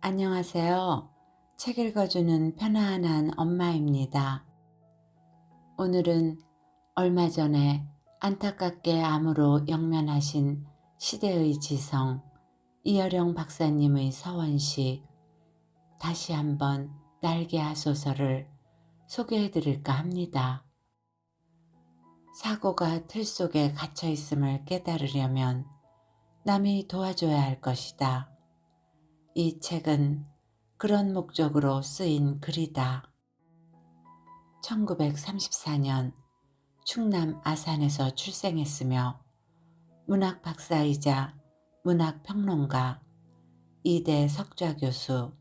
안녕하세요. 책 읽어주는 편안한 엄마입니다. 오늘은 얼마 전에 안타깝게 암으로 영면하신 시대의 지성 이어령 박사님의 서원식 다시 한번 날개 하소서를 소개해 드릴까 합니다. 사고가 틀 속에 갇혀 있음을 깨달으려면 남이 도와줘야 할 것이다. 이 책은 그런 목적으로 쓰인 글이다. 1934년 충남 아산에서 출생했으며 문학 박사이자 문학평론가, 이대 석좌교수,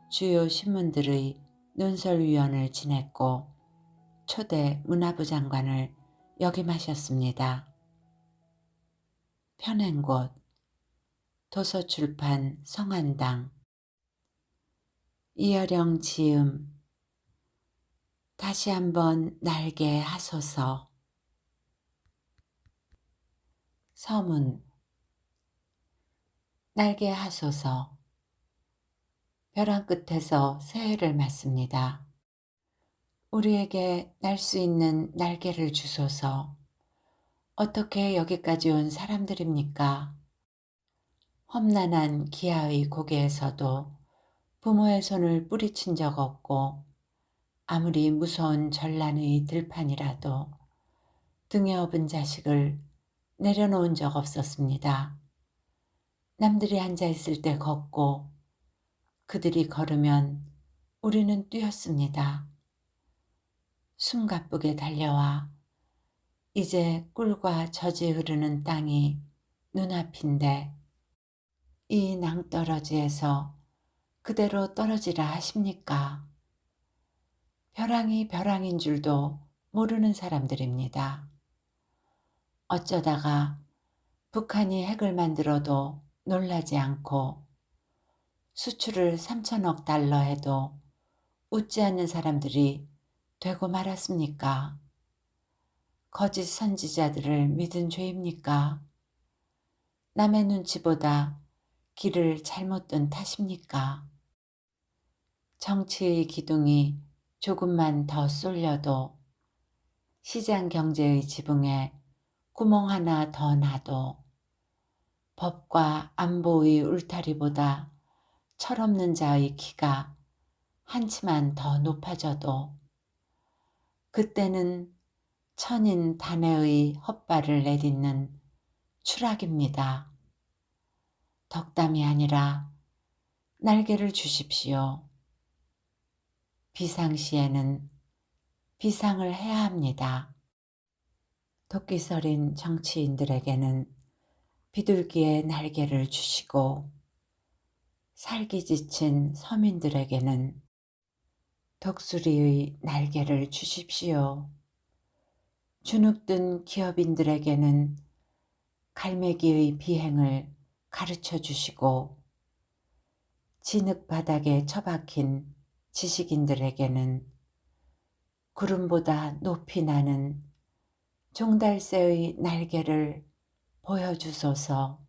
주요 신문들의 논설위원을 지냈고 초대 문화부 장관을 역임하셨습니다. 편행곳, 도서출판 성한당. 이어령 지음, 다시 한번 날개 하소서. 서문. 날개 하소서. 벼랑 끝에서 새해를 맞습니다. 우리에게 날 수 있는 날개를 주소서. 어떻게 여기까지 온 사람들입니까? 험난한 기아의 고개에서도 부모의 손을 뿌리친 적 없고 아무리 무서운 전란의 들판이라도 등에 업은 자식을 내려놓은 적 없었습니다. 남들이 앉아있을 때 걷고 그들이 걸으면 우리는 뛰었습니다. 숨가쁘게 달려와 이제 꿀과 젖이 흐르는 땅이 눈앞인데 이 낭떠러지에서 그대로 떨어지라 하십니까? 벼랑이 벼랑인 줄도 모르는 사람들입니다. 어쩌다가 북한이 핵을 만들어도 놀라지 않고 수출을 3천억 달러 해도 웃지 않는 사람들이 되고 말았습니까? 거짓 선지자들을 믿은 죄입니까? 남의 눈치보다 길을 잘못 든 탓입니까? 정치의 기둥이 조금만 더 쏠려도 시장 경제의 지붕에 구멍 하나 더 나도 법과 안보의 울타리보다 철없는 자의 키가 한치만 더 높아져도 그때는 천인 단해의 헛발을 내딛는 추락입니다. 덕담이 아니라 날개를 주십시오. 비상시에는 비상을 해야 합니다. 도끼서린 정치인들에게는 비둘기의 날개를 주시고 살기 지친 서민들에게는 독수리의 날개를 주십시오. 주눅든 기업인들에게는 갈매기의 비행을 가르쳐 주시고 진흙 바닥에 처박힌 지식인들에게는 구름보다 높이 나는 종달새의 날개를 보여주소서.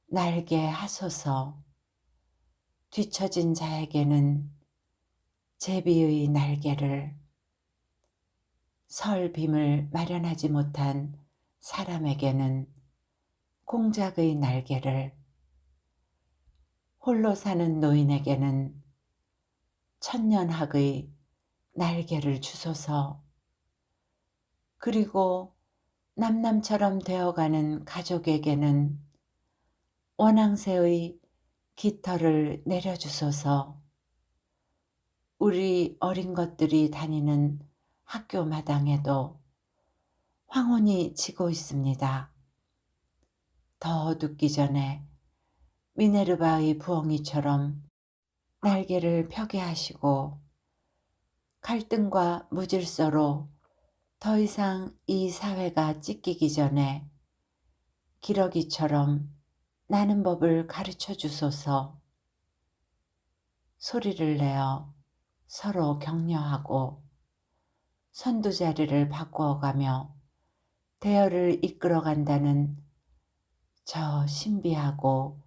날개 하소서. 뒤처진 자에게는 제비의 날개를, 설 빔을 마련하지 못한 사람에게는 공작의 날개를, 홀로 사는 노인에게는 천년학의 날개를 주소서. 그리고 남남처럼 되어가는 가족에게는 원앙새의 깃털을 내려주소서. 우리 어린 것들이 다니는 학교 마당에도 황혼이 지고 있습니다. 더 어둡기 전에 미네르바의 부엉이처럼 날개를 펴게 하시고 갈등과 무질서로 더 이상 이 사회가 찢기기 전에 기러기처럼 나는 법을 가르쳐 주소서. 소리를 내어 서로 격려하고 선두자리를 바꾸어가며 대열을 이끌어간다는 저 신비하고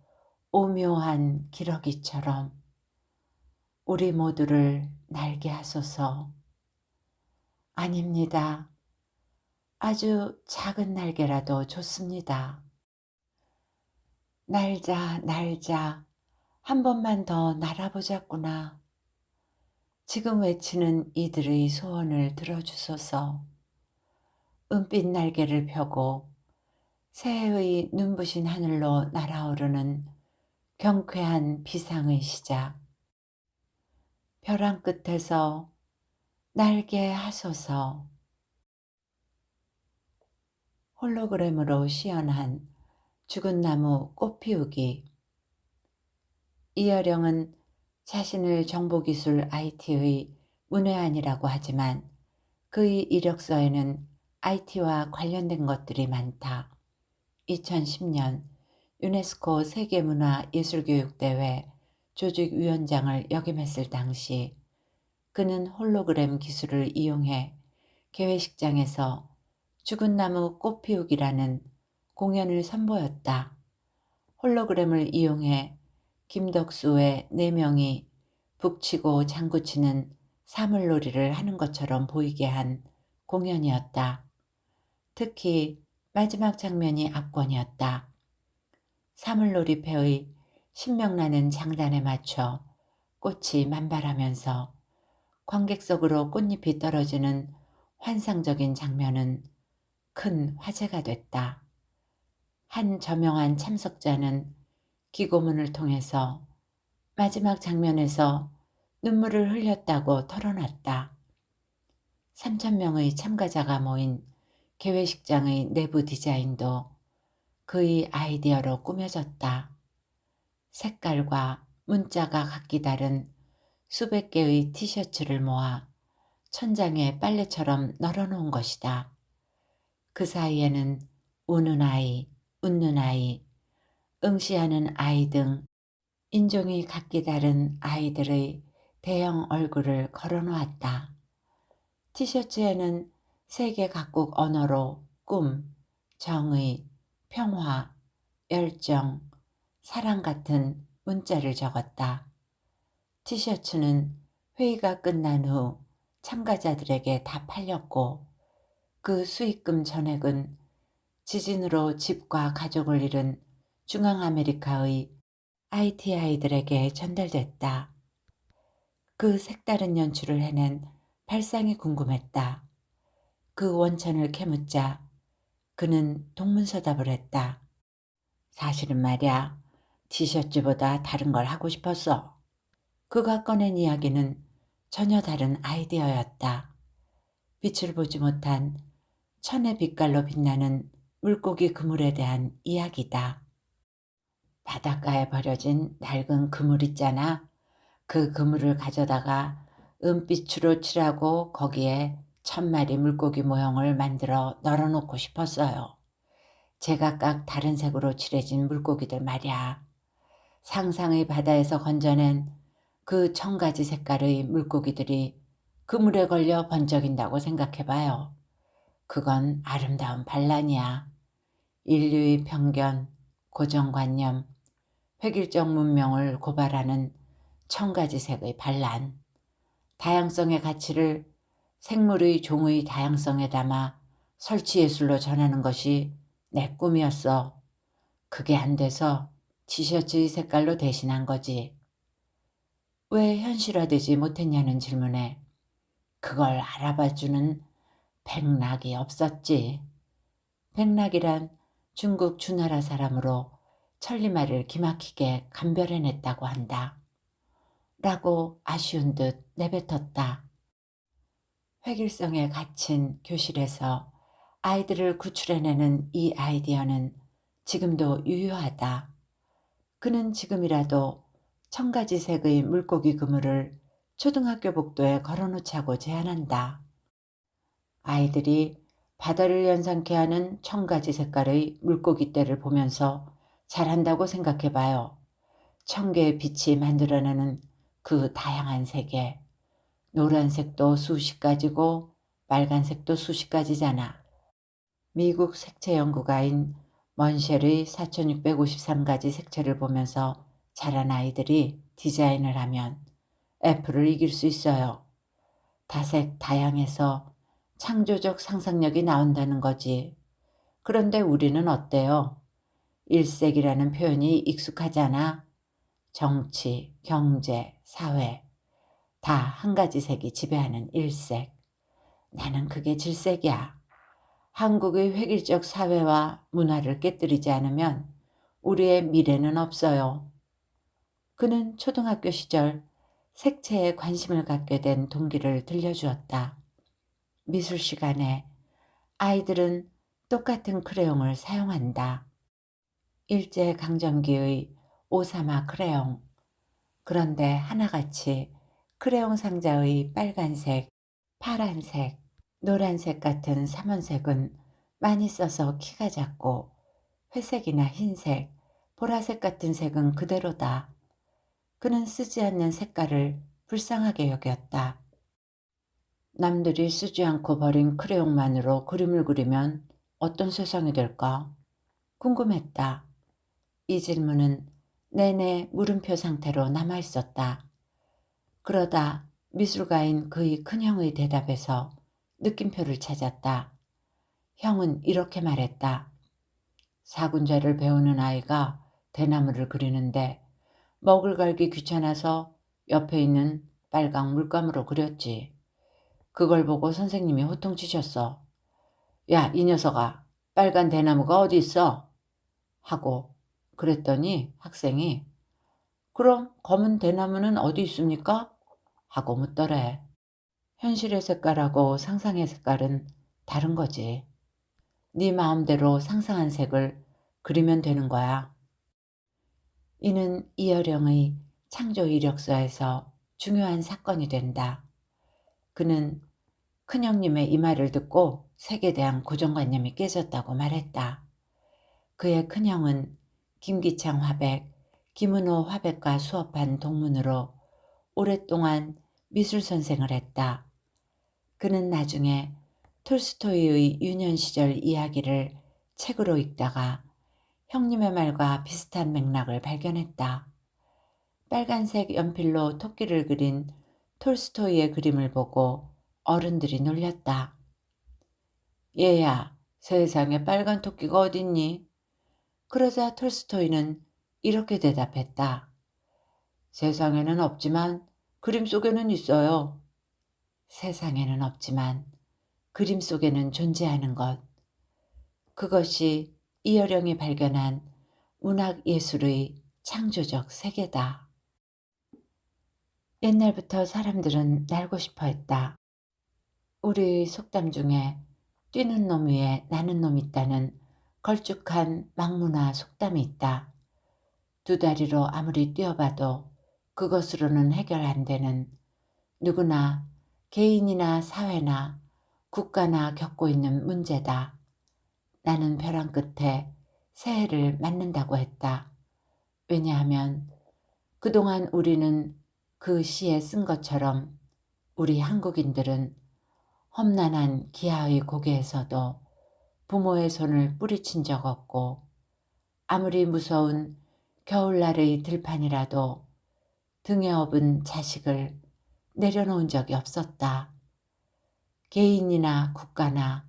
오묘한 기러기처럼 우리 모두를 날게 하소서. 아닙니다. 아주 작은 날개라도 좋습니다. 날자, 날자. 한 번만 더 날아보자꾸나. 지금 외치는 이들의 소원을 들어주소서. 은빛 날개를 펴고 새해의 눈부신 하늘로 날아오르는 경쾌한 비상의 시작. 벼랑 끝에서 날게 하소서. 홀로그램으로 시연한 죽은 나무 꽃 피우기. 이여령은 자신을 정보기술 IT의 문외한이라고 하지만 그의 이력서에는 IT와 관련된 것들이 많다. 2010년 유네스코 세계문화예술교육대회 조직위원장을 역임했을 당시 그는 홀로그램 기술을 이용해 개회식장에서 죽은 나무 꽃 피우기라는 공연을 선보였다. 홀로그램을 이용해 김덕수 외 4명이 북치고 장구치는 사물놀이를 하는 것처럼 보이게 한 공연이었다. 특히 마지막 장면이 압권이었다. 사물놀이패의 신명나는 장단에 맞춰 꽃이 만발하면서 관객석으로 꽃잎이 떨어지는 환상적인 장면은 큰 화제가 됐다. 한 저명한 참석자는 기고문을 통해서 마지막 장면에서 눈물을 흘렸다고 털어놨다. 3,000명의 참가자가 모인 개회식장의 내부 디자인도 그의 아이디어로 꾸며졌다. 색깔과 문자가 각기 다른 수백 개의 티셔츠를 모아 천장에 빨래처럼 널어놓은 것이다. 그 사이에는 우는 아이, 웃는 아이, 응시하는 아이 등 인종이 각기 다른 아이들의 대형 얼굴을 걸어놓았다. 티셔츠에는 세계 각국 언어로 꿈, 정의, 평화, 열정, 사랑 같은 문자를 적었다. 티셔츠는 회의가 끝난 후 참가자들에게 다 팔렸고 그 수익금 전액은 지진으로 집과 가족을 잃은 중앙아메리카의 IT 아이들에게 전달됐다. 그 색다른 연출을 해낸 발상이 궁금했다. 그 원천을 캐묻자 그는 동문서답을 했다. 사실은 말야, 티셔츠보다 다른 걸 하고 싶었어. 그가 꺼낸 이야기는 전혀 다른 아이디어였다. 빛을 보지 못한 천의 빛깔로 빛나는 물고기 그물에 대한 이야기다. 바닷가에 버려진 낡은 그물 있잖아. 그 그물을 가져다가 은빛으로 칠하고 거기에 1,000마리 물고기 모형을 만들어 널어놓고 싶었어요. 제각각 다른 색으로 칠해진 물고기들 말이야. 상상의 바다에서 건져낸 그 1,000가지 색깔의 물고기들이 그물에 걸려 번쩍인다고 생각해봐요. 그건 아름다운 반란이야. 인류의 편견, 고정관념, 획일적 문명을 고발하는 1,000가지 색의 반란. 다양성의 가치를 생물의 종의 다양성에 담아 설치예술로 전하는 것이 내 꿈이었어. 그게 안 돼서 티셔츠의 색깔로 대신한 거지. 왜 현실화되지 못했냐는 질문에 그걸 알아봐주는 백락이 없었지. 백락이란 중국 주나라 사람으로 천리말을 기막히게 감별해냈다고 한다. 라고 아쉬운 듯 내뱉었다. 획일성에 갇힌 교실에서 아이들을 구출해내는 이 아이디어는 지금도 유효하다. 그는 지금이라도 1,000가지 색의 물고기 그물을 초등학교 복도에 걸어놓자고 제안한다. 아이들이 바다를 연상케 하는 1,000가지 색깔의 물고기 떼를 보면서 잘한다고 생각해봐요. 1,000개의 빛이 만들어내는 그 다양한 세계. 노란색도 수십 가지고 빨간색도 수십 가지잖아. 미국 색채 연구가인 먼쉘의 4,653가지 색채를 보면서 자란 아이들이 디자인을 하면 애플을 이길 수 있어요. 다색 다양해서 창조적 상상력이 나온다는 거지. 그런데 우리는 어때요? 일색이라는 표현이 익숙하잖아. 정치, 경제, 사회 다 한 가지 색이 지배하는 일색. 나는 그게 질색이야. 한국의 획일적 사회와 문화를 깨뜨리지 않으면 우리의 미래는 없어요. 그는 초등학교 시절 색채에 관심을 갖게 된 동기를 들려주었다. 미술 시간에 아이들은 똑같은 크레용을 사용한다. 일제강점기의 오사마 크레용. 그런데 하나같이 크레용 상자의 빨간색, 파란색, 노란색 같은 삼원색은 많이 써서 키가 작고 회색이나 흰색, 보라색 같은 색은 그대로다. 그는 쓰지 않는 색깔을 불쌍하게 여겼다. 남들이 쓰지 않고 버린 크레용만으로 그림을 그리면 어떤 세상이 될까? 궁금했다. 이 질문은 내내 물음표 상태로 남아있었다. 그러다 미술가인 그의 큰형의 대답에서 느낌표를 찾았다. 형은 이렇게 말했다. 사군자를 배우는 아이가 대나무를 그리는데 먹을 갈기 귀찮아서 옆에 있는 빨강 물감으로 그렸지. 그걸 보고 선생님이 호통치셨어. 야, 이 녀석아, 빨간 대나무가 어디 있어? 하고 그랬더니 학생이 그럼 검은 대나무는 어디 있습니까? 하고 묻더래. 현실의 색깔하고 상상의 색깔은 다른 거지. 네 마음대로 상상한 색을 그리면 되는 거야. 이는 이어령의 창조 이력서에서 중요한 사건이 된다. 그는 큰형님의 이 말을 듣고 색에 대한 고정관념이 깨졌다고 말했다. 그의 큰형은 김기창 화백, 김은호 화백과 수업한 동문으로 오랫동안 미술 선생을 했다. 그는 나중에 톨스토이의 유년 시절 이야기를 책으로 읽다가 형님의 말과 비슷한 맥락을 발견했다. 빨간색 연필로 토끼를 그린 톨스토이의 그림을 보고 어른들이 놀렸다. 얘야, 세상에 빨간 토끼가 어딨니? 그러자 톨스토이는 이렇게 대답했다. 세상에는 없지만 그림 속에는 있어요. 세상에는 없지만 그림 속에는 존재하는 것. 그것이 이어령이 발견한 문학 예술의 창조적 세계다. 옛날부터 사람들은 날고 싶어 했다. 우리 속담 중에 뛰는 놈 위에 나는 놈 있다는 걸쭉한 막문화 속담이 있다. 두 다리로 아무리 뛰어봐도 그것으로는 해결 안 되는 누구나 개인이나 사회나 국가나 겪고 있는 문제다. 나는 벼랑 끝에 새해를 맞는다고 했다. 왜냐하면 그동안 우리는 그 시에 쓴 것처럼 우리 한국인들은 험난한 기아의 고개에서도 부모의 손을 뿌리친 적 없고 아무리 무서운 겨울날의 들판이라도 등에 업은 자식을 내려놓은 적이 없었다. 개인이나 국가나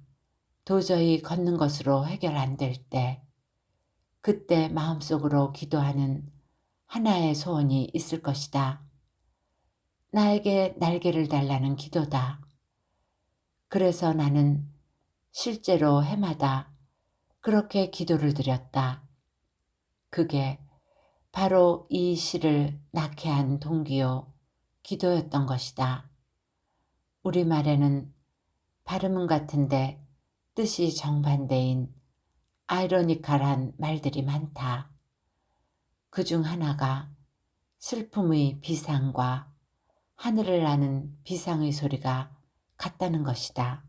도저히 걷는 것으로 해결 안 될 때, 그때 마음속으로 기도하는 하나의 소원이 있을 것이다. 나에게 날개를 달라는 기도다. 그래서 나는 실제로 해마다 그렇게 기도를 드렸다. 그게 바로 이 시를 낳게 한 동기요, 기도였던 것이다. 우리말에는 발음은 같은데 뜻이 정반대인 아이러니컬한 말들이 많다. 그중 하나가 슬픔의 비상과 하늘을 나는 비상의 소리가 같다는 것이다.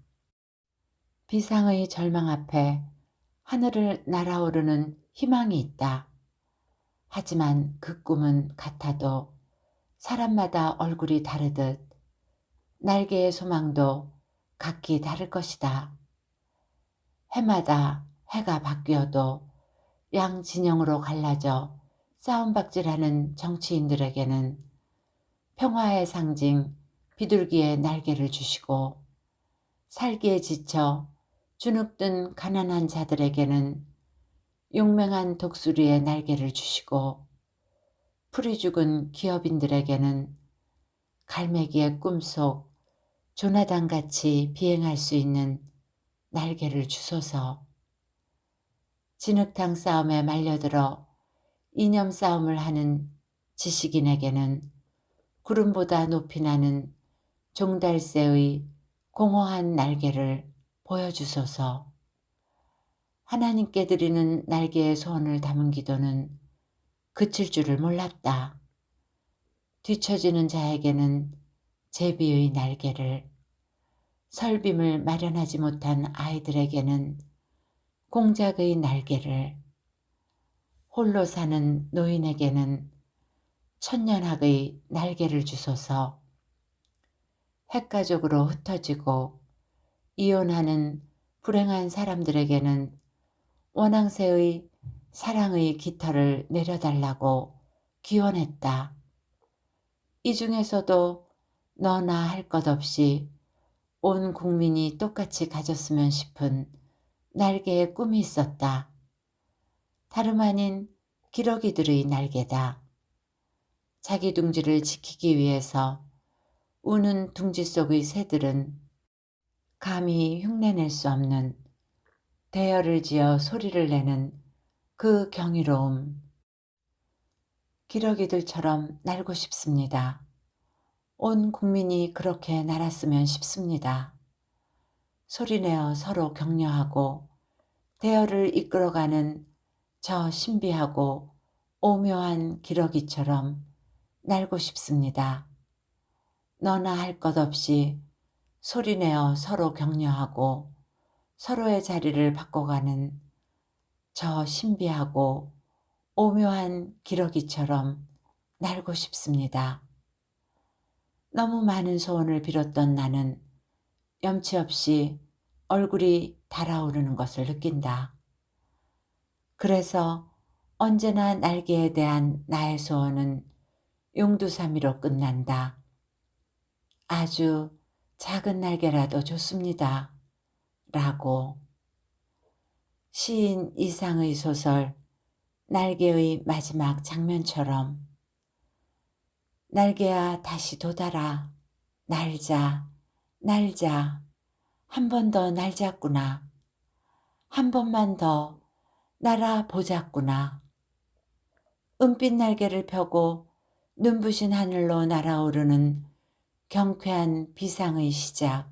비상의 절망 앞에 하늘을 날아오르는 희망이 있다. 하지만 그 꿈은 같아도 사람마다 얼굴이 다르듯 날개의 소망도 각기 다를 것이다. 해마다 해가 바뀌어도 양 진영으로 갈라져 싸움박질하는 정치인들에게는 평화의 상징 비둘기의 날개를 주시고, 살기에 지쳐 주눅든 가난한 자들에게는 용맹한 독수리의 날개를 주시고, 풀이 죽은 기업인들에게는 갈매기의 꿈속 조나단같이 비행할 수 있는 날개를 주소서. 진흙탕 싸움에 말려들어 이념 싸움을 하는 지식인에게는 구름보다 높이 나는 종달새의 공허한 날개를 보여주소서. 하나님께 드리는 날개의 소원을 담은 기도는 그칠 줄을 몰랐다. 뒤처지는 자에게는 제비의 날개를, 설빔을 마련하지 못한 아이들에게는 공작의 날개를, 홀로 사는 노인에게는 천년학의 날개를 주소서. 핵가족으로 흩어지고 이혼하는 불행한 사람들에게는 원앙새의 사랑의 깃털을 내려달라고 기원했다. 이 중에서도 너나 할 것 없이 온 국민이 똑같이 가졌으면 싶은 날개의 꿈이 있었다. 다름 아닌 기러기들의 날개다. 자기 둥지를 지키기 위해서 우는 둥지 속의 새들은 감히 흉내낼 수 없는, 대열을 지어 소리를 내는 그 경이로움. 기러기들처럼 날고 싶습니다. 온 국민이 그렇게 날았으면 싶습니다. 소리내어 서로 격려하고 대열을 이끌어가는 저 신비하고 오묘한 기러기처럼 날고 싶습니다. 너나 할 것 없이 소리내어 서로 격려하고 서로의 자리를 바꿔가는 저 신비하고 오묘한 기러기처럼 날고 싶습니다. 너무 많은 소원을 빌었던 나는 염치 없이 얼굴이 달아오르는 것을 느낀다. 그래서 언제나 날개에 대한 나의 소원은 용두사미로 끝난다. 아주 작은 날개라도 좋습니다. 라고. 시인 이상의 소설 날개의 마지막 장면처럼. 날개야 다시 돋아라. 날자, 날자. 한 번 더 날자꾸나. 한 번만 더 날아보자꾸나. 은빛 날개를 펴고 눈부신 하늘로 날아오르는 경쾌한 비상의 시작.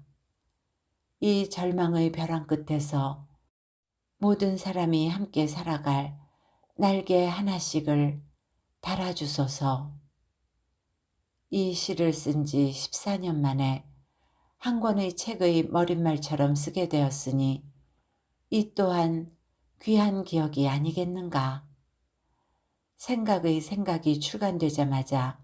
이 절망의 벼랑 끝에서 모든 사람이 함께 살아갈 날개 하나씩을 달아주소서. 이 시를 쓴 지 14년 만에 한 권의 책의 머릿말처럼 쓰게 되었으니 이 또한 귀한 기억이 아니겠는가. 생각의 생각이 출간되자마자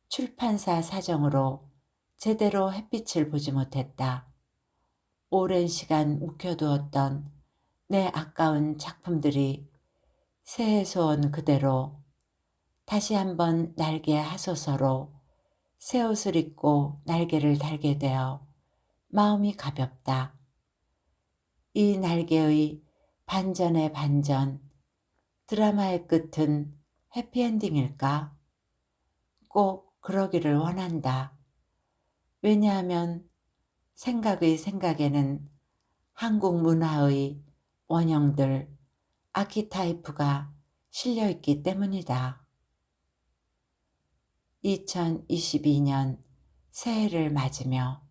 출판사 사정으로 제대로 햇빛을 보지 못했다. 오랜 시간 묵혀두었던 내 아까운 작품들이 새해 소원 그대로 다시 한번 날개 하소서로 새 옷을 입고 날개를 달게 되어 마음이 가볍다. 이 날개의 반전의 반전, 드라마의 끝은 해피엔딩일까? 꼭 그러기를 원한다. 왜냐하면 생각의 생각에는 한국 문화의 원형들, 아키타이프가 실려있기 때문이다. 2022년 새해를 맞으며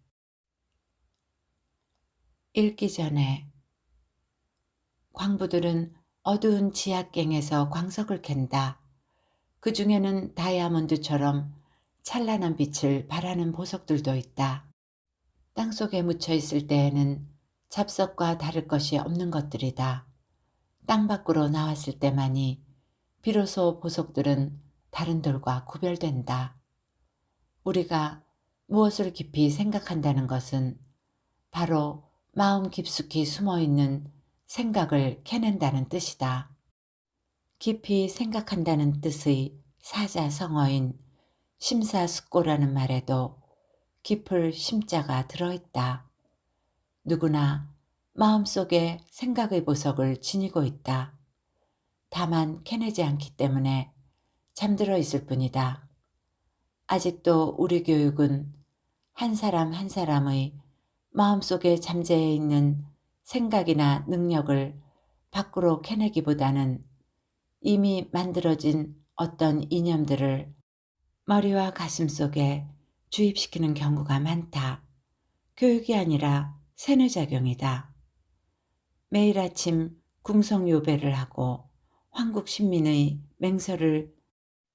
읽기 전에 광부들은 어두운 지하갱에서 광석을 캔다. 그 중에는 다이아몬드처럼 찬란한 빛을 발하는 보석들도 있다. 땅속에 묻혀 있을 때에는 잡석과 다를 것이 없는 것들이다. 땅 밖으로 나왔을 때만이 비로소 보석들은 다른 돌과 구별된다. 우리가 무엇을 깊이 생각한다는 것은 바로 마음 깊숙이 숨어있는 생각을 캐낸다는 뜻이다. 깊이 생각한다는 뜻의 사자성어인 심사숙고라는 말에도 깊을 심자가 들어있다. 누구나 마음속에 생각의 보석을 지니고 있다. 다만 캐내지 않기 때문에 잠들어 있을 뿐이다. 아직도 우리 교육은 한 사람 한 사람의 마음속에 잠재해 있는 생각이나 능력을 밖으로 캐내기보다는 이미 만들어진 어떤 이념들을 머리와 가슴 속에 주입시키는 경우가 많다. 교육이 아니라 세뇌작용이다. 매일 아침 궁성요배를 하고 황국 신민의 맹서를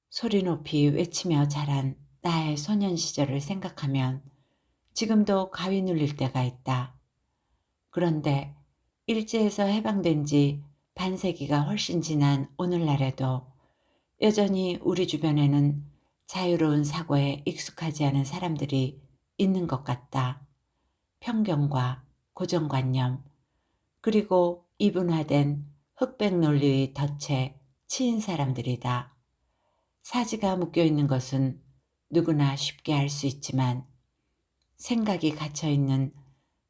소리 높이 외치며 자란 나의 소년 시절을 생각하면 지금도 가위 눌릴 때가 있다. 그런데 일제에서 해방된 지 반세기가 훨씬 지난 오늘날에도 여전히 우리 주변에는 자유로운 사고에 익숙하지 않은 사람들이 있는 것 같다. 편견과 고정관념, 그리고 이분화된 흑백 논리의 덫에 치인 사람들이다. 사지가 묶여있는 것은 누구나 쉽게 알 수 있지만 생각이 갇혀있는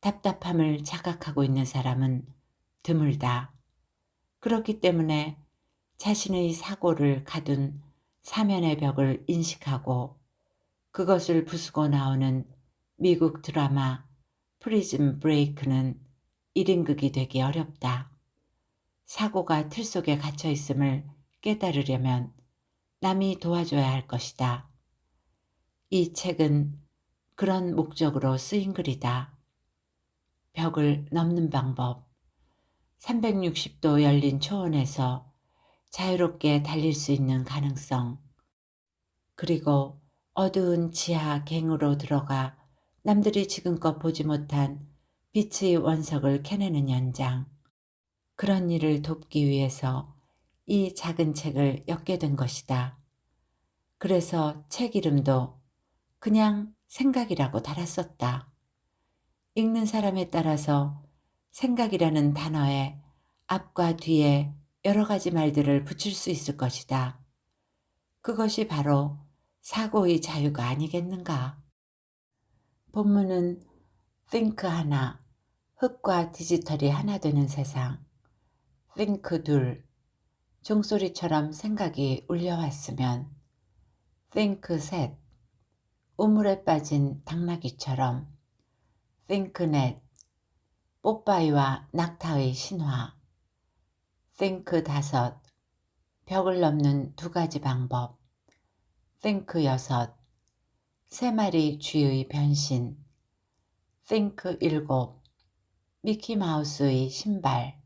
답답함을 자각하고 있는 사람은 드물다. 그렇기 때문에 자신의 사고를 가둔 사면의 벽을 인식하고 그것을 부수고 나오는 미국 드라마 프리즌 브레이크는 1인극이 되기 어렵다. 사고가 틀 속에 갇혀 있음을 깨달으려면 남이 도와줘야 할 것이다. 이 책은 그런 목적으로 쓰인 글이다. 벽을 넘는 방법. 360도 열린 초원에서 자유롭게 달릴 수 있는 가능성. 그리고 어두운 지하 갱으로 들어가 남들이 지금껏 보지 못한 빛의 원석을 캐내는 연장. 그런 일을 돕기 위해서 이 작은 책을 엮게 된 것이다. 그래서 책 이름도 그냥 생각이라고 달았었다. 읽는 사람에 따라서 생각이라는 단어에 앞과 뒤에 여러 가지 말들을 붙일 수 있을 것이다. 그것이 바로 사고의 자유가 아니겠는가. 본문은 think 하나, 흙과 디지털이 하나 되는 세상, think 둘, 종소리처럼 생각이 울려왔으면 think 셋, 우물에 빠진 당나귀처럼 think 넷, 뽀빠이와 낙타의 신화, think 다섯, 벽을 넘는 두 가지 방법, think 여섯, 세 마리 쥐의 변신, think 일곱, 미키마우스의 신발,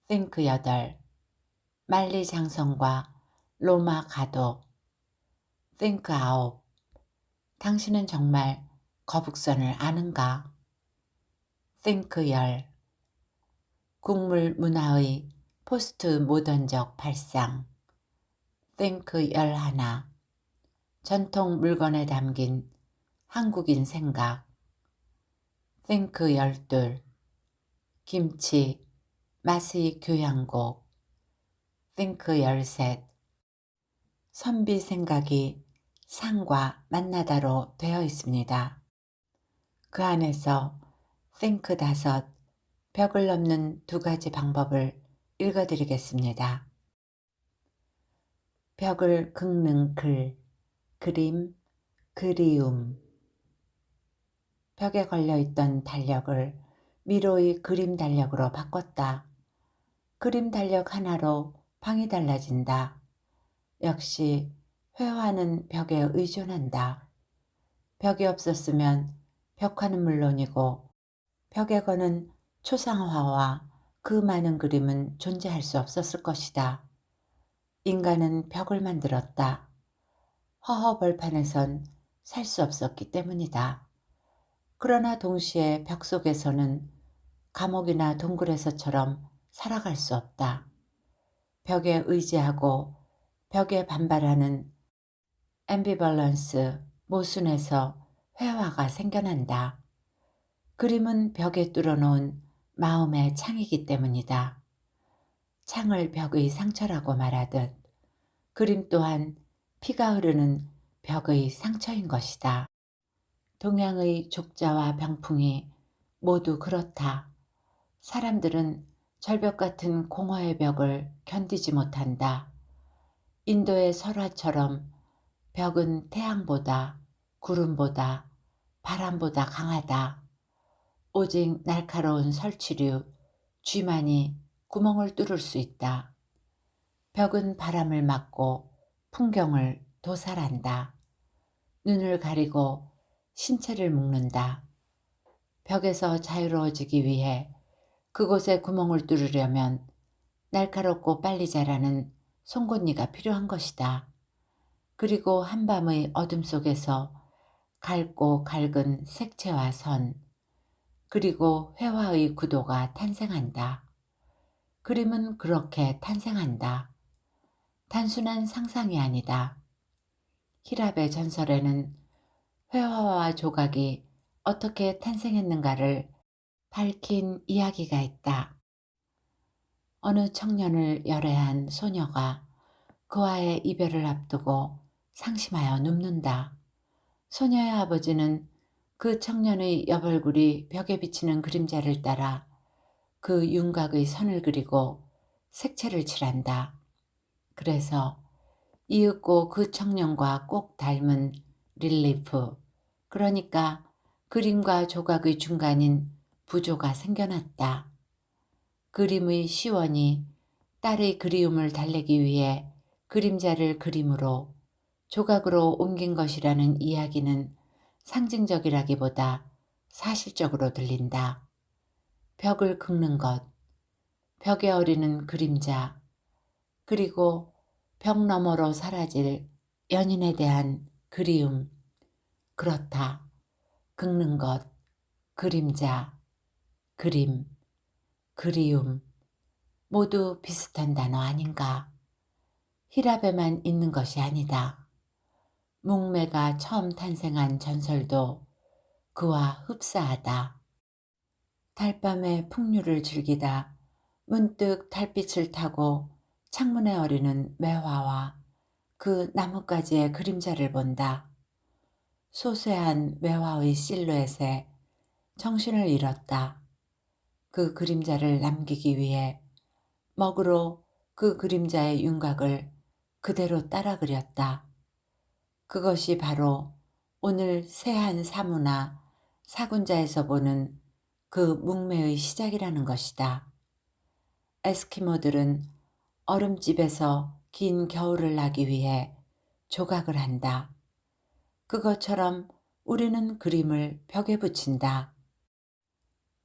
think 여덟, 만리장성과 로마 가도, think 아홉, 당신은 정말 거북선을 아는가? think 열, 국물 문화의 포스트 모던적 발상, think 열하나, 전통 물건에 담긴 한국인 생각, think 열둘, 김치, 맛의 교양곡, think 열셋, 선비 생각이 상과 만나다로 되어 있습니다. 그 안에서 think 다섯, 벽을 넘는 두 가지 방법을 읽어드리겠습니다. 벽을 긁는 글, 그림, 그리움. 벽에 걸려있던 달력을 미로의 그림 달력으로 바꿨다. 그림 달력 하나로 방이 달라진다. 역시 회화는 벽에 의존한다. 벽이 없었으면 벽화는 물론이고 벽에 거는 초상화와 그 많은 그림은 존재할 수 없었을 것이다. 인간은 벽을 만들었다. 허허벌판에선 살 수 없었기 때문이다. 그러나 동시에 벽 속에서는 감옥이나 동굴에서처럼 살아갈 수 없다. 벽에 의지하고 벽에 반발하는 앰비벌런스, 모순에서 회화가 생겨난다. 그림은 벽에 뚫어놓은 마음의 창이기 때문이다. 창을 벽의 상처라고 말하듯 그림 또한 피가 흐르는 벽의 상처인 것이다. 동양의 족자와 병풍이 모두 그렇다. 사람들은 절벽 같은 공허의 벽을 견디지 못한다. 인도의 설화처럼 벽은 태양보다, 구름보다, 바람보다 강하다. 오직 날카로운 설치류, 쥐만이 구멍을 뚫을 수 있다. 벽은 바람을 막고 풍경을 도살한다. 눈을 가리고 신체를 묶는다. 벽에서 자유로워지기 위해 그곳에 구멍을 뚫으려면 날카롭고 빨리 자라는 송곳니가 필요한 것이다. 그리고 한밤의 어둠 속에서 갈고 갈근 색채와 선, 그리고 회화의 구도가 탄생한다. 그림은 그렇게 탄생한다. 단순한 상상이 아니다. 히랍의 전설에는 회화와 조각이 어떻게 탄생했는가를 밝힌 이야기가 있다. 어느 청년을 열애한 소녀가 그와의 이별을 앞두고 상심하여 눕는다. 소녀의 아버지는 그 청년의 여벌굴이 벽에 비치는 그림자를 따라 그 윤곽의 선을 그리고 색채를 칠한다. 그래서 이윽고 그 청년과 꼭 닮은 릴리프, 그러니까 그림과 조각의 중간인 부조가 생겨났다. 그림의 시원이 딸의 그리움을 달래기 위해 그림자를 그림으로, 조각으로 옮긴 것이라는 이야기는 상징적이라기보다 사실적으로 들린다. 벽을 긁는 것, 벽에 어리는 그림자, 그리고 벽 너머로 사라질 연인에 대한 그리움. 그렇다. 긁는 것, 그림자, 그림, 그리움 모두 비슷한 단어 아닌가. 히랍에만 있는 것이 아니다. 묵매가 처음 탄생한 전설도 그와 흡사하다. 달밤의 풍류를 즐기다 문득 달빛을 타고 창문에 어리는 매화와 그 나뭇가지의 그림자를 본다. 소쇠한 매화의 실루엣에 정신을 잃었다. 그 그림자를 남기기 위해 먹으로 그 그림자의 윤곽을 그대로 따라 그렸다. 그것이 바로 오늘 세한 사무나 사군자에서 보는 그 묵매의 시작이라는 것이다. 에스키모들은 얼음집에서 긴 겨울을 나기 위해 조각을 한다. 그것처럼 우리는 그림을 벽에 붙인다.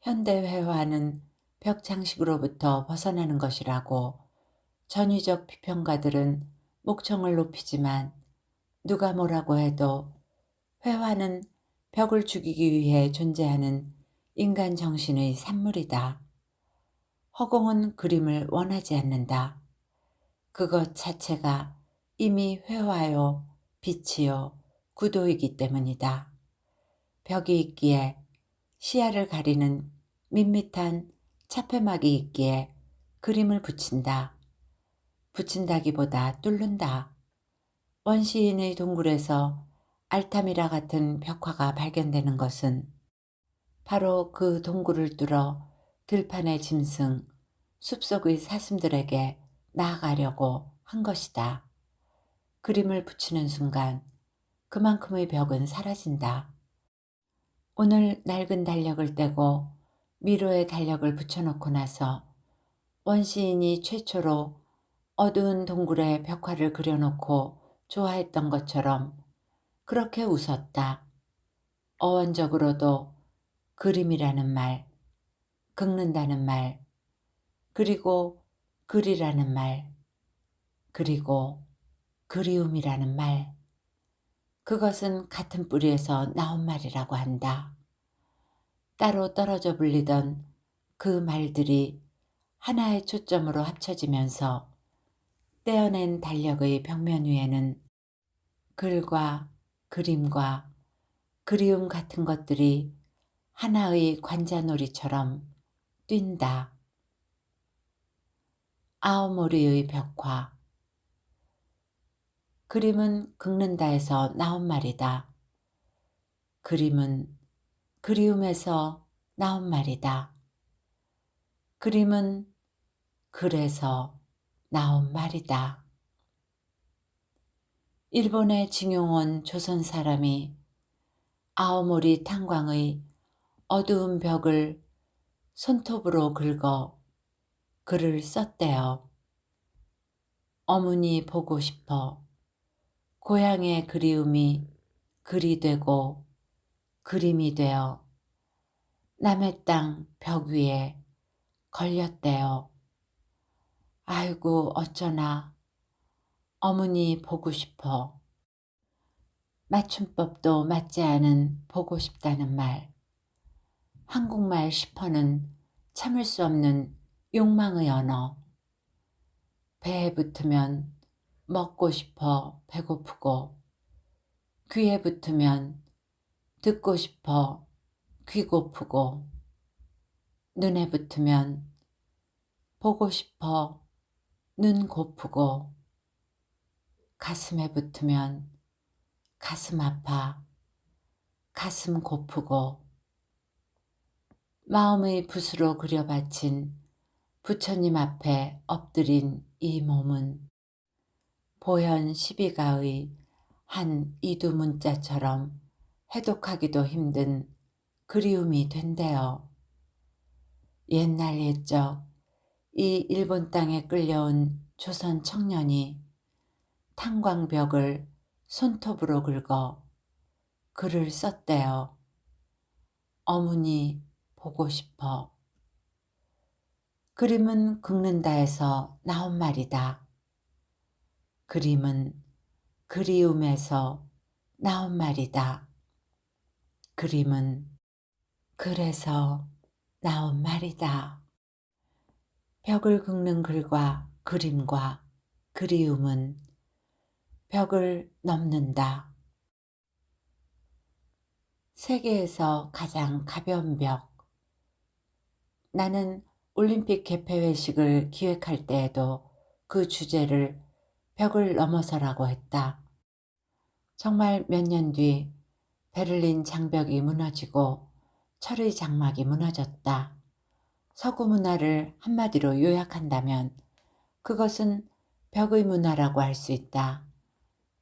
현대회화는 벽 장식으로부터 벗어나는 것이라고 전위적 비평가들은 목청을 높이지만 누가 뭐라고 해도 회화는 벽을 죽이기 위해 존재하는 인간 정신의 산물이다. 허공은 그림을 원하지 않는다. 그것 자체가 이미 회화요, 빛이요, 구도이기 때문이다. 벽이 있기에 시야를 가리는 밋밋한 차폐막이 있기에 그림을 붙인다. 붙인다기보다 뚫는다. 원시인의 동굴에서 알타미라 같은 벽화가 발견되는 것은 바로 그 동굴을 뚫어 들판의 짐승, 숲속의 사슴들에게 나아가려고 한 것이다. 그림을 붙이는 순간 그만큼의 벽은 사라진다. 오늘 낡은 달력을 떼고 미로의 달력을 붙여놓고 나서 원시인이 최초로 어두운 동굴에 벽화를 그려놓고 좋아했던 것처럼 그렇게 웃었다. 어원적으로도 그림이라는 말, 긁는다는 말, 그리고 글이라는 말, 그리고 그리움이라는 말, 그것은 같은 뿌리에서 나온 말이라고 한다. 따로 떨어져 불리던 그 말들이 하나의 초점으로 합쳐지면서 떼어낸 달력의 벽면 위에는 글과 그림과 그리움 같은 것들이 하나의 관자놀이처럼 뛴다. 아오모리의 벽화. 그림은 긁는다에서 나온 말이다. 그림은 그리움에서 나온 말이다. 그림은 글에서 나온 말이다. 일본에 징용 온 조선 사람이 아오모리 탄광의 어두운 벽을 손톱으로 긁어 글을 썼대요. 어머니 보고 싶어. 고향의 그리움이 글이 되고 그림이 되어 남의 땅 벽 위에 걸렸대요. 아이고 어쩌나 어머니 보고 싶어. 맞춤법도 맞지 않은 보고 싶다는 말. 한국말 싶어는 참을 수 없는 욕망의 언어. 배에 붙으면 먹고 싶어 배고프고, 귀에 붙으면 듣고 싶어 귀 고프고, 눈에 붙으면 보고 싶어 눈 고프고, 가슴에 붙으면 가슴 아파 가슴 고프고, 마음의 붓으로 그려바친 부처님 앞에 엎드린 이 몸은 보현 12가의 한 이두문자처럼 해독하기도 힘든 그리움이 된대요. 옛날 옛적 이 일본 땅에 끌려온 조선 청년이 탄광벽을 손톱으로 긁어 글을 썼대요. 어머니 보고 싶어. 그림은 긁는다에서 나온 말이다. 그림은 그리움에서 나온 말이다. 그림은 글에서 나온 말이다. 벽을 긁는 글과 그림과 그리움은 벽을 넘는다. 세계에서 가장 가벼운 벽. 나는 올림픽 개폐회식을 기획할 때에도 그 주제를 벽을 넘어서라고 했다. 정말 몇 년 뒤 베를린 장벽이 무너지고 철의 장막이 무너졌다. 서구 문화를 한마디로 요약한다면 그것은 벽의 문화라고 할 수 있다.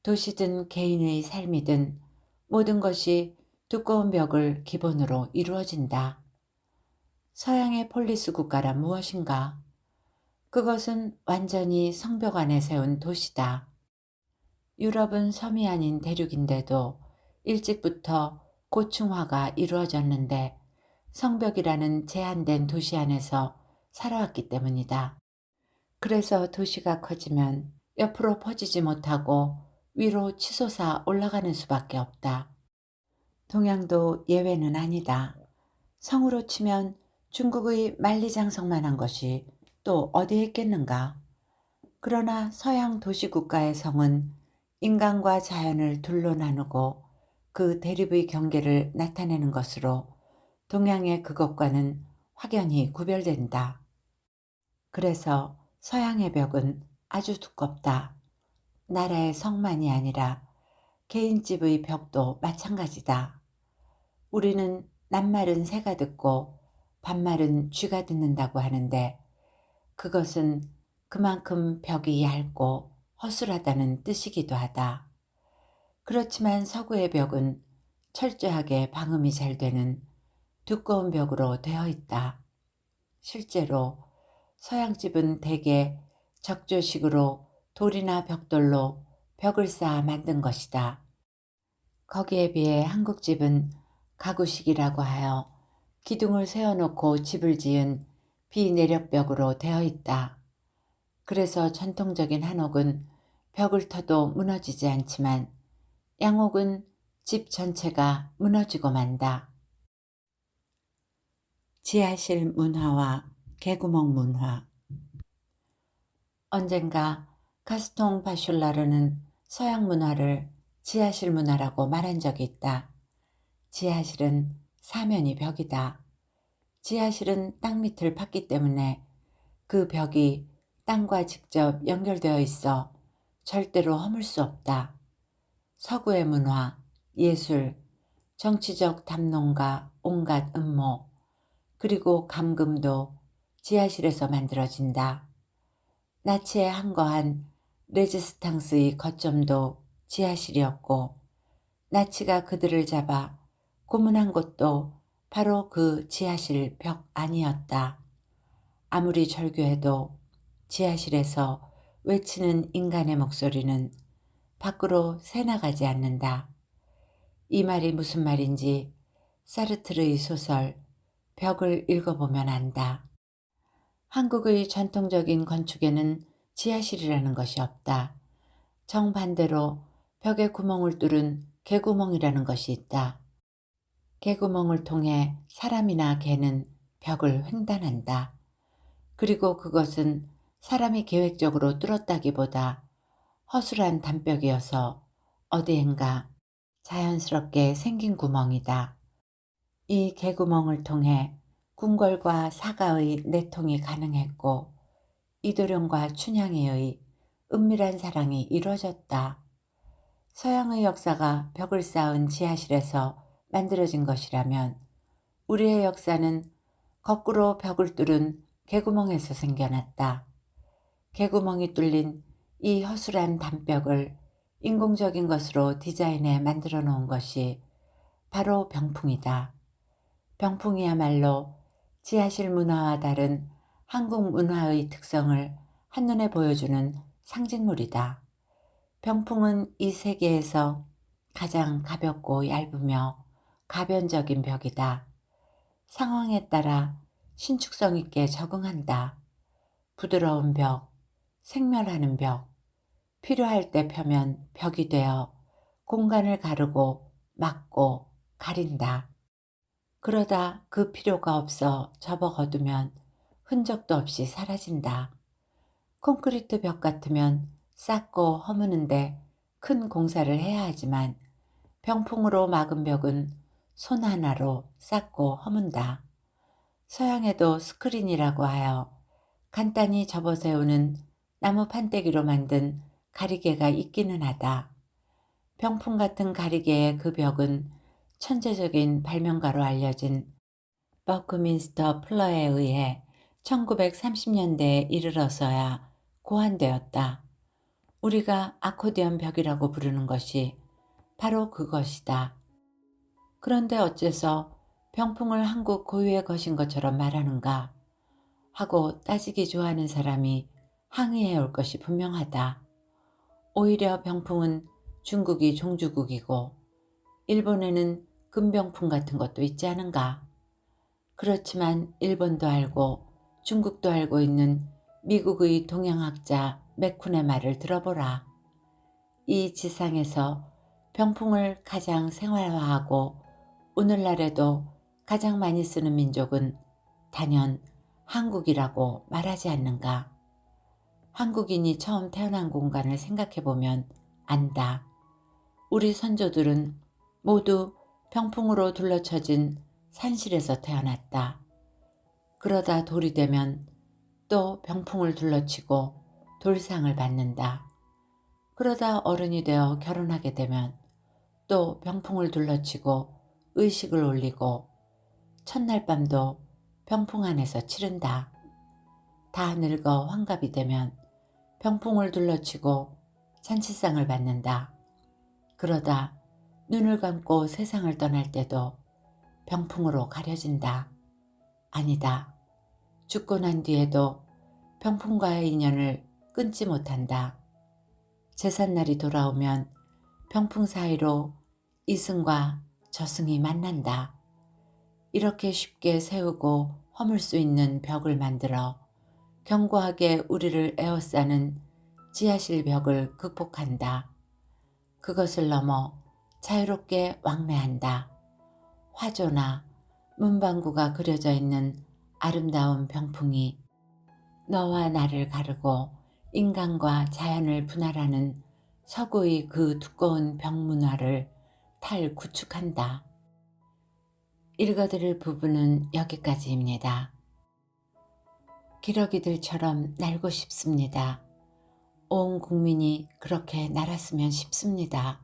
도시든 개인의 삶이든 모든 것이 두꺼운 벽을 기본으로 이루어진다. 서양의 폴리스 국가란 무엇인가? 그것은 완전히 성벽 안에 세운 도시다. 유럽은 섬이 아닌 대륙인데도 일찍부터 고층화가 이루어졌는데 성벽이라는 제한된 도시 안에서 살아왔기 때문이다. 그래서 도시가 커지면 옆으로 퍼지지 못하고 위로 치솟아 올라가는 수밖에 없다. 동양도 예외는 아니다. 성으로 치면 중국의 만리장성만한 것이 또 어디에 있겠는가? 그러나 서양 도시국가의 성은 인간과 자연을 둘로 나누고 그 대립의 경계를 나타내는 것으로 동양의 그것과는 확연히 구별된다. 그래서 서양의 벽은 아주 두껍다. 나라의 성만이 아니라 개인집의 벽도 마찬가지다. 우리는 낱말은 새가 듣고 반말은 쥐가 듣는다고 하는데 그것은 그만큼 벽이 얇고 허술하다는 뜻이기도 하다. 그렇지만 서구의 벽은 철저하게 방음이 잘 되는 두꺼운 벽으로 되어 있다. 실제로 서양집은 대개 적조식으로 돌이나 벽돌로 벽을 쌓아 만든 것이다. 거기에 비해 한국집은 가구식이라고 하여 기둥을 세워놓고 집을 지은 비내력벽으로 되어 있다. 그래서 전통적인 한옥은 벽을 터도 무너지지 않지만 양옥은 집 전체가 무너지고 만다. 지하실 문화와 개구멍 문화. 언젠가 가스통 바슐라르는 서양 문화를 지하실 문화라고 말한 적이 있다. 지하실은 사면이 벽이다. 지하실은 땅 밑을 팠기 때문에 그 벽이 땅과 직접 연결되어 있어 절대로 허물 수 없다. 서구의 문화, 예술, 정치적 담론과 온갖 음모, 그리고 감금도 지하실에서 만들어진다. 나치의 항거한 레지스탕스의 거점도 지하실이었고, 나치가 그들을 잡아 고문한 곳도 바로 그 지하실 벽 안이었다. 아무리 절규해도 지하실에서 외치는 인간의 목소리는 밖으로 새나가지 않는다. 이 말이 무슨 말인지 사르트르의 소설 벽을 읽어보면 안다. 한국의 전통적인 건축에는 지하실이라는 것이 없다. 정반대로 벽에 구멍을 뚫은 개구멍이라는 것이 있다. 개구멍을 통해 사람이나 개는 벽을 횡단한다. 그리고 그것은 사람이 계획적으로 뚫었다기보다 허술한 담벽이어서 어디엔가 자연스럽게 생긴 구멍이다. 이 개구멍을 통해 궁궐과 사가의 내통이 가능했고 이도령과 춘향이의 은밀한 사랑이 이루어졌다. 서양의 역사가 벽을 쌓은 지하실에서 만들어진 것이라면 우리의 역사는 거꾸로 벽을 뚫은 개구멍에서 생겨났다. 개구멍이 뚫린 이 허술한 담벽을 인공적인 것으로 디자인해 만들어 놓은 것이 바로 병풍이다. 병풍이야말로 지하실 문화와 다른 한국 문화의 특성을 한눈에 보여주는 상징물이다. 병풍은 이 세계에서 가장 가볍고 얇으며 가변적인 벽이다. 상황에 따라 신축성 있게 적응한다. 부드러운 벽, 생멸하는 벽, 필요할 때 펴면 벽이 되어 공간을 가르고 막고 가린다. 그러다 그 필요가 없어 접어거두면 흔적도 없이 사라진다. 콘크리트 벽 같으면 쌓고 허무는데 큰 공사를 해야 하지만 병풍으로 막은 벽은 손 하나로 쌓고 허문다. 서양에도 스크린이라고 하여 간단히 접어세우는 나무 판때기로 만든 가리개가 있기는 하다. 병풍 같은 가리개의 그 벽은 천재적인 발명가로 알려진 버크민스터 플러에 의해 1930년대에 이르러서야 고안되었다. 우리가 아코디언 벽이라고 부르는 것이 바로 그것이다. 그런데 어째서 병풍을 한국 고유의 것인 것처럼 말하는가 하고 따지기 좋아하는 사람이 항의해 올 것이 분명하다. 오히려 병풍은 중국이 종주국이고 일본에는 금병풍 같은 것도 있지 않은가. 그렇지만 일본도 알고 중국도 알고 있는 미국의 동양학자 맥쿤의 말을 들어보라. 이 지상에서 병풍을 가장 생활화하고 오늘날에도 가장 많이 쓰는 민족은 단연 한국이라고 말하지 않는가. 한국인이 처음 태어난 공간을 생각해보면 안다. 우리 선조들은 모두 병풍으로 둘러쳐진 산실에서 태어났다. 그러다 돌이 되면 또 병풍을 둘러치고 돌상을 받는다. 그러다 어른이 되어 결혼하게 되면 또 병풍을 둘러치고 의식을 올리고 첫날 밤도 병풍 안에서 치른다. 다 늙어 환갑이 되면 병풍을 둘러치고 잔치상을 받는다. 그러다 눈을 감고 세상을 떠날 때도 병풍으로 가려진다. 아니다. 죽고 난 뒤에도 병풍과의 인연을 끊지 못한다. 제삿날이 돌아오면 병풍 사이로 이승과 저승이 만난다. 이렇게 쉽게 세우고 허물 수 있는 벽을 만들어 견고하게 우리를 에워싸는 지하실 벽을 극복한다. 그것을 넘어 자유롭게 왕래한다. 화조나 문방구가 그려져 있는 아름다운 병풍이 너와 나를 가르고 인간과 자연을 분할하는 서구의 그 두꺼운 벽문화를 탈구축한다. 읽어드릴 부분은 여기까지입니다. 기러기들처럼 날고 싶습니다. 온 국민이 그렇게 날았으면 싶습니다.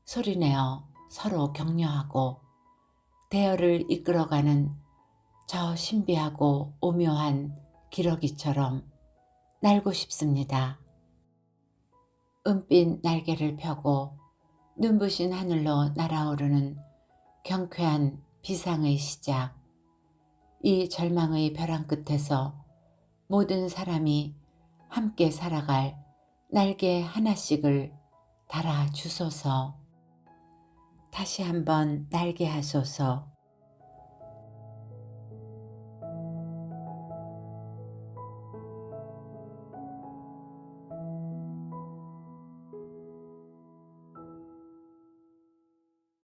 소리내어 서로 격려하고 대열을 이끌어가는 저 신비하고 오묘한 기러기처럼 날고 싶습니다. 은빛 날개를 펴고 눈부신 하늘로 날아오르는 경쾌한 비상의 시작. 이 절망의 벼랑 끝에서 모든 사람이 함께 살아갈 날개 하나씩을 달아 주소서. 다시 한번 날게 하소서.